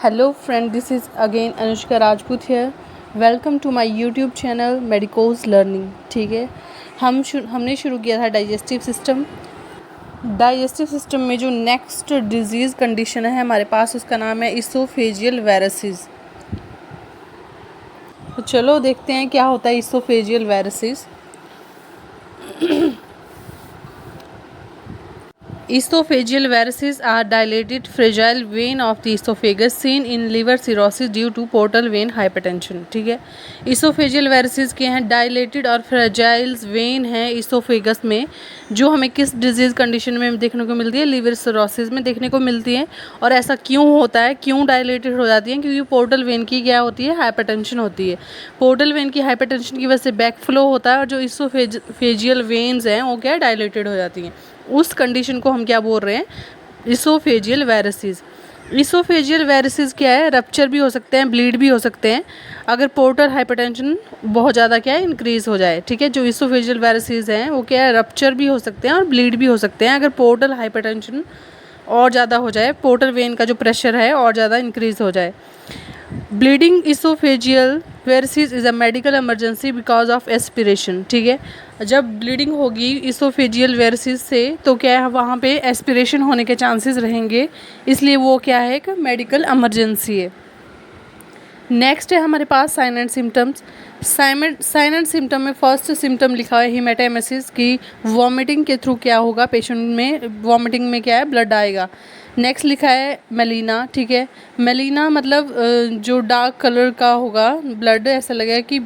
Hello friend, this is again Anushka Rajput here. Welcome to my YouTube channel medicos learning. ठीक है, हमने शुरू किया था डाइजेस्टिव सिस्टम में जो नेक्स्ट डिजीज़ कंडीशन है हमारे पास, उसका नाम है इसोफेजियल वायरसेस। तो चलो देखते हैं क्या होता है oesophageal viruses. Esophageal varices are dilated fragile vein of the esophagus seen in liver cirrhosis due to portal vein hypertension। ठीक है, esophageal varices के हैं dilated और fragile vein हैं esophagus में, जो हमें किस डिजीज़ कंडीशन में देखने को मिलती है, लिवर सिरोसिस में देखने को मिलती है। और ऐसा क्यों होता है, क्यों डायलेटेड हो जाती है? क्योंकि पोर्टल वेन की क्या होती है, हाइपरटेंशन होती है। पोर्टल वेन की हाइपरटेंशन की वजह से बैकफ्लो होता है और जो इसोफेजियल वेन्स हैं वो क्या डायलेटेड हो जाती हैं। उस कंडीशन को हम क्या बोल रहे हैं, इसोफेजियल वायरसेस। इसोफेजियल वायरसेस क्या है, रप्चर भी हो सकते हैं, ब्लीड भी हो सकते हैं अगर पोर्टल हाइपरटेंशन बहुत ज़्यादा क्या है, इंक्रीज़ हो जाए। ठीक है, जो इसोफेजियल वायरसेस हैं वो क्या है, रप्चर भी हो सकते हैं और ब्लीड भी हो सकते हैं अगर पोर्टल हाइपरटेंशन और ज़्यादा हो जाए, पोर्टल वेन का जो प्रेशर है और ज़्यादा इंक्रीज़ हो जाए। Bleeding oesophageal varices is a medical emergency because of aspiration. ठीक है, जब ब्लीडिंग होगी इसोफेजियल वेरिसेस से तो क्या है, वहाँ पे एस्पिरेशन होने के चांसेस रहेंगे, इसलिए वो क्या है, एक मेडिकल इमरजेंसी है। नेक्स्ट है हमारे पास sign and symptoms. Sign and symptom में फर्स्ट सिम्टम लिखा है हीमेटेमेसिस की वॉमिटिंग के थ्रू क्या होगा, पेशेंट में वॉमिटिंग में क्या है, ब्लड आएगा। नेक्स्ट लिखा है मेलिना। ठीक है, मेलिना मतलब जो डार्क कलर का होगा ब्लड, ऐसा लगेगा कि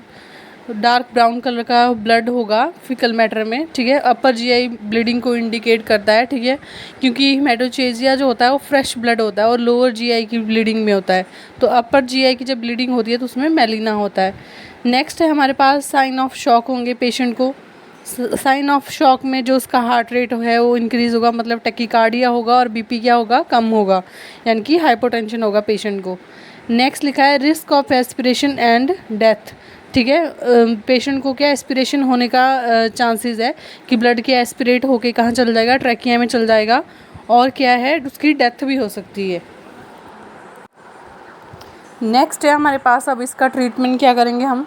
डार्क ब्राउन कलर का ब्लड होगा फीकल मैटर में। ठीक है, अपर जीआई ब्लीडिंग को इंडिकेट करता है। ठीक है, क्योंकि हेमेटोचेजिया जो होता है वो फ्रेश ब्लड होता है और लोअर जीआई की ब्लीडिंग में होता है, तो अपर जीआई की जब ब्लीडिंग होती है तो उसमें मेलिना होता है। नेक्स्ट है हमारे पास साइन ऑफ शॉक होंगे पेशेंट को। साइन ऑफ शॉक में जो उसका हार्ट रेट है वो इंक्रीज़ होगा, मतलब टैकीकार्डिया होगा और बीपी क्या होगा, कम होगा, यानी कि हाइपोटेंशन होगा पेशेंट को। नेक्स्ट लिखा है risk of aspiration and death. ठीक है, पेशेंट को क्या एस्पिरेशन होने का चांसेस है कि ब्लड के एस्पिरेट होके कहाँ चल जाएगा, ट्रैकिया में चल जाएगा, और क्या है, उसकी डेथ भी हो सकती है। नेक्स्ट है हमारे पास, अब इसका ट्रीटमेंट क्या करेंगे हम।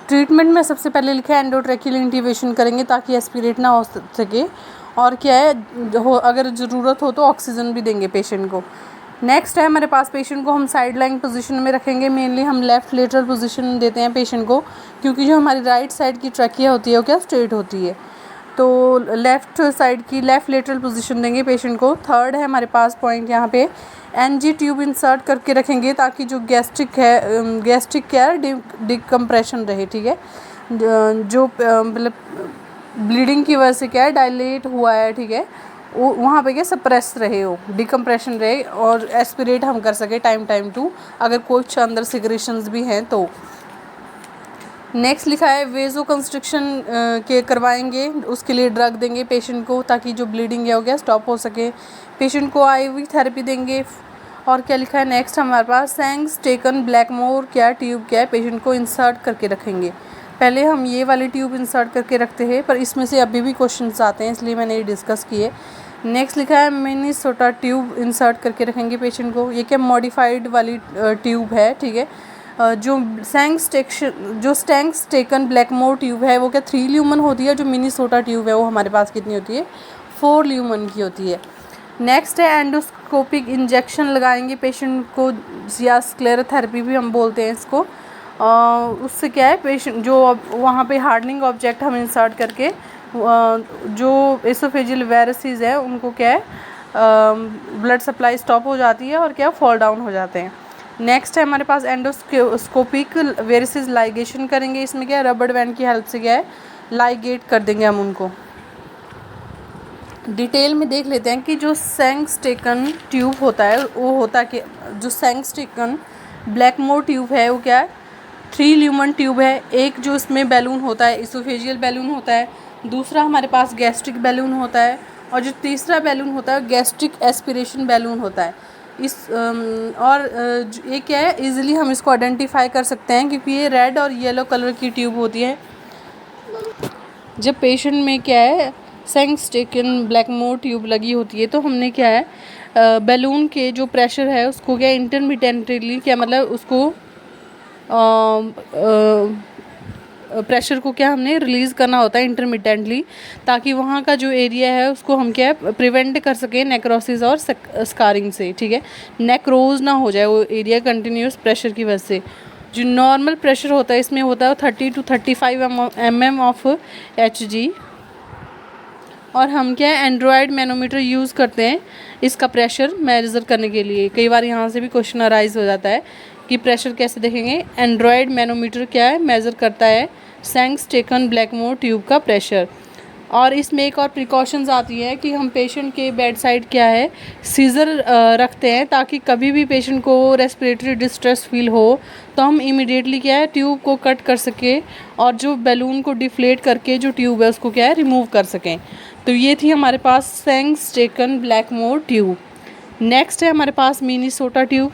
ट्रीटमेंट में सबसे पहले लिखा है एंडोट्रैकियल इंट्यूबेशन करेंगे ताकि एस्पिरेट ना हो सके, और क्या है, अगर ज़रूरत हो तो ऑक्सीजन भी देंगे पेशेंट को। नेक्स्ट है हमारे पास, पेशेंट को हम साइड लाइन पोजीशन में रखेंगे। मेनली हम लेफ़्ट लेटरल पोजीशन देते हैं पेशेंट को, क्योंकि जो हमारी राइट साइड की ट्रैकिया होती है वो क्या स्ट्रेट होती है, तो लेफ़्ट साइड की लेफ़्ट लेटरल पोजीशन देंगे पेशेंट को। थर्ड है हमारे पास पॉइंट यहाँ पे, एनजी ट्यूब इंसर्ट करके रखेंगे ताकि जो गैस्ट्रिक क्या डिकम्प्रेशन रहे। ठीक है, जो मतलब ब्लीडिंग की वजह से क्या है, डायलेट हुआ है, ठीक है, वो वहाँ पे क्या सप्रेस रहे हो, डिकम्प्रेशन रहे, और एस्पिरेट हम कर सके टाइम टू, अगर कुछ अंदर सिक्रेशंस भी हैं तो। नेक्स्ट लिखा है वेजो कंस्ट्रक्शन के करवाएंगे, उसके लिए ड्रग देंगे पेशेंट को ताकि जो ब्लीडिंग है वो क्या स्टॉप हो सके। पेशेंट को आईवी थेरेपी देंगे। और क्या लिखा है नेक्स्ट हमारे पास, सैंग्स टेकन ब्लैकमोर क्या ट्यूब क्या है, पेशेंट को इंसर्ट करके रखेंगे। पहले हम ये वाली ट्यूब इंसर्ट करके रखते हैं, पर इसमें से अभी भी क्वेश्चंस आते हैं, इसलिए मैंने ये डिस्कस किए। नेक्स्ट लिखा है मिनीसोटा ट्यूब इंसर्ट करके रखेंगे पेशेंट को। ये क्या मॉडिफाइड वाली ट्यूब है। ठीक है, जो स्टैंक्स टेकन ब्लैकमोर ट्यूब है वो क्या 3 ल्यूमन होती है, जो मिनीसोटा ट्यूब है वो हमारे पास कितनी होती है, 4 ल्यूमन की होती है। नेक्स्ट है एंडोस्कोपिक इंजेक्शन लगाएंगे पेशेंट को, या स्क्लेरोथेरेपी भी हम बोलते हैं इसको। उससे क्या है, पेशेंट जो वहाँ पे हार्डनिंग ऑब्जेक्ट हम इंसर्ट करके जो एसोफेजियल वायरसेस है उनको क्या है, ब्लड सप्लाई स्टॉप हो जाती है और क्या फॉल डाउन हो जाते हैं। नेक्स्ट है हमारे पास एंडोस्कोपिक वेरिसेस लाइगेशन करेंगे। इसमें क्या है, रबड़ बैंड की हेल्प से क्या है, लाइगेट कर देंगे हम उनको। डिटेल में देख लेते हैं कि जो सैंक्सटेकन ट्यूब होता है वो होता कि जो सैंक्सटेकन ब्लैकमोर ट्यूब है वो क्या है, 3 ल्यूमन ट्यूब है। एक जो इसमें बैलून होता है इसोफेजियल बैलून होता है, दूसरा हमारे पास गैस्ट्रिक बैलून होता है, और जो तीसरा बैलून होता है गैस्ट्रिक एस्पिरेशन बैलून होता है। ये क्या है, इजीली हम इसको आइडेंटिफाई कर सकते हैं क्योंकि ये रेड और येलो कलर की ट्यूब होती है। जब पेशेंट में क्या है सेंगस्टेकन ब्लैकमोर ट्यूब लगी होती है तो हमने क्या है बैलून के जो प्रेशर है उसको क्या इंटरमिटेंटली क्या मतलब उसको प्रेशर को क्या हमने रिलीज़ करना होता है इंटरमिटेंटली, ताकि वहाँ का जो एरिया है उसको हम क्या है प्रिवेंट कर सकें नेक्रोसिस और स्कारिंग से, ठीक है, नेक्रोज ना हो जाए वो एरिया कंटिन्यूस प्रेशर की वजह से। जो नॉर्मल प्रेशर होता है इसमें होता है 30 to 35 mm ऑफ Hg, और हम क्या है एंड्रॉयड मैनोमीटर यूज़ करते हैं इसका प्रेशर मेजर करने के लिए। कई बार यहाँ से भी क्वेश्चन अराइज हो जाता है कि प्रेशर कैसे देखेंगे। एंड्रॉयड मैनोमीटर क्या है मेज़र करता है सेंगस्टेकन ब्लैकमोर ट्यूब का प्रेशर। और इसमें एक और प्रिकॉशंस आती है कि हम पेशेंट के बेड साइड क्या है सीज़र रखते हैं, ताकि कभी भी पेशेंट को रेस्पिरेटरी डिस्ट्रेस फील हो तो हम इमीडिएटली क्या है ट्यूब को कट कर सके और जो बैलून को डिफ्लेट करके जो ट्यूब है उसको क्या है रिमूव कर सकें। तो ये थी हमारे पास सेंगस्टेकन ब्लैकमोर ट्यूब। नेक्स्ट है हमारे पास मिनीसोटा ट्यूब।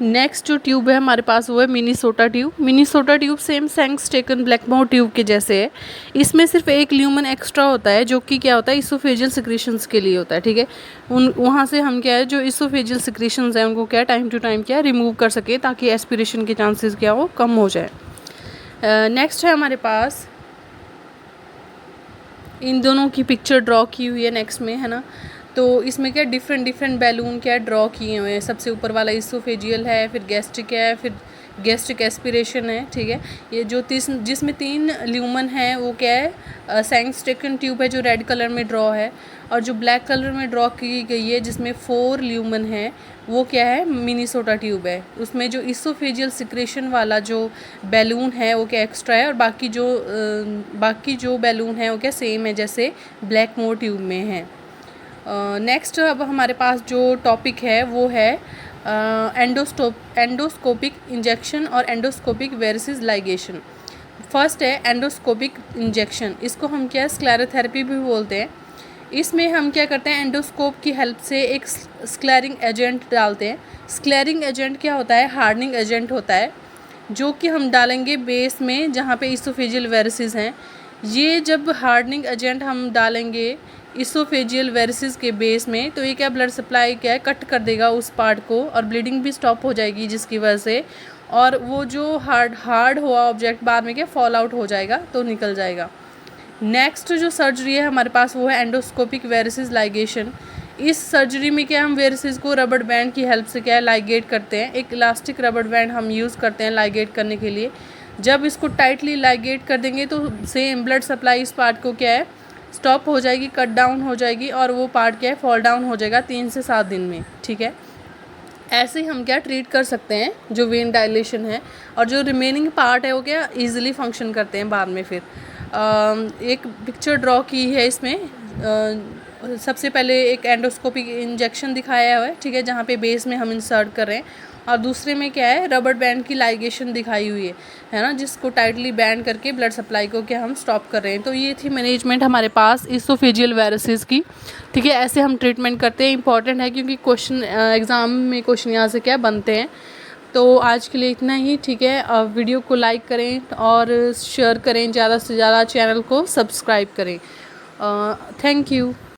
नेक्स्ट जो ट्यूब है हमारे पास वो है Minnesota tube. Minnesota tube same Sengstaken Blakemore tube के जैसे है। इसमें सिर्फ एक ल्यूमन एक्स्ट्रा होता है जो कि क्या होता है इसोफेजियल सिक्रीशंस के लिए होता है, ठीक है। वहाँ से हम क्या है जो इसोफेजियल सिक्रीशंस हैं उनको क्या टाइम टू टाइम क्या रिमूव कर सके ताकि एस्पिरेशन के चांसेस क्या हो कम हो जाए। नेक्स्ट है हमारे पास इन दोनों की पिक्चर ड्रॉ की हुई है नेक्स्ट में, है ना। तो इसमें क्या डिफरेंट बैलून क्या ड्रॉ किए हुए हैं। सबसे ऊपर वाला इसोफेजियल है, फिर गैस्ट्रिक है, फिर गैस्ट्रिक एस्पिरेशन है, ठीक है। ये जो जिसमें 3 ल्यूमन है वो क्या है सेंगस्टेकन ट्यूब है जो रेड कलर में ड्रॉ है, और जो ब्लैक कलर में ड्रॉ की गई है जिसमें 4 ल्यूमन है वो क्या है मिनीसोटा ट्यूब है। उसमें जो इसोफेजियल सिक्रेशन वाला जो बैलून है वो क्या एक्स्ट्रा है, और बाकी जो बैलून है वो क्या सेम है जैसे ब्लैकमोर ट्यूब में है। नेक्स्ट अब हमारे पास जो टॉपिक है वो है एंडोस्कोपिक इंजेक्शन और एंडोस्कोपिक वेरिसिस लाइगेशन। फर्स्ट है एंडोस्कोपिक इंजेक्शन, इसको हम क्या स्क्लेरोथेरेपी भी बोलते हैं। इसमें हम क्या करते हैं एंडोस्कोप की हेल्प से एक स्क्लेरिंग एजेंट डालते हैं। स्क्लेरिंग एजेंट क्या होता है हार्डनिंग एजेंट होता है जो कि हम डालेंगे बेस में जहाँ पे इसोफेजियल वेरिसिस हैं। ये जब हार्डनिंग एजेंट हम डालेंगे इसोफेजियल वेरिसिस के बेस में तो ये क्या ब्लड सप्लाई क्या है कट कर देगा उस पार्ट को, और ब्लीडिंग भी स्टॉप हो जाएगी जिसकी वजह से, और वो जो हार्ड हुआ ऑब्जेक्ट बाद में क्या फॉल आउट हो जाएगा तो निकल जाएगा। नेक्स्ट जो सर्जरी है हमारे पास वो है एंडोस्कोपिक वेरिसिस लाइगेशन। इस सर्जरी में क्या हम वेरिसिस को रबर बैंड की हेल्प से क्या है लाइगेट करते हैं। एक इलास्टिक रबर बैंड हम यूज़ करते हैं लाइगेट करने के लिए। जब इसको टाइटली लाइगेट कर देंगे तो सेम ब्लड सप्लाई इस पार्ट को क्या है स्टॉप हो जाएगी, कट डाउन हो जाएगी, और वो पार्ट क्या है फॉल डाउन हो जाएगा 3 से 7 दिन में, ठीक है। ऐसे ही हम क्या ट्रीट कर सकते हैं जो वेन डायलेशन है, और जो रिमेनिंग पार्ट है वो क्या ईजिली फंक्शन करते हैं बाद में। फिर एक पिक्चर ड्रॉ की है इसमें। सबसे पहले एक एंडोस्कोपिक इंजेक्शन दिखाया हुआ है, ठीक है, जहाँ पे बेस में हम इंसर्ट कर रहे हैं, और दूसरे में क्या है रबर बैंड की लाइगेशन दिखाई हुई है ना, जिसको टाइटली बैंड करके ब्लड सप्लाई को क्या हम स्टॉप कर रहे हैं। तो ये थी मैनेजमेंट हमारे पास इसोफेजियल वेरिसिस की, ठीक है। ऐसे हम ट्रीटमेंट करते हैं, इंपॉर्टेंट है क्योंकि क्वेश्चन एग्ज़ाम में क्वेश्चन यहाँ से क्या बनते हैं। तो आज के लिए इतना ही, ठीक है। वीडियो को लाइक करें और शेयर करें, ज़्यादा से ज़्यादा चैनल को सब्सक्राइब करें। Thank you.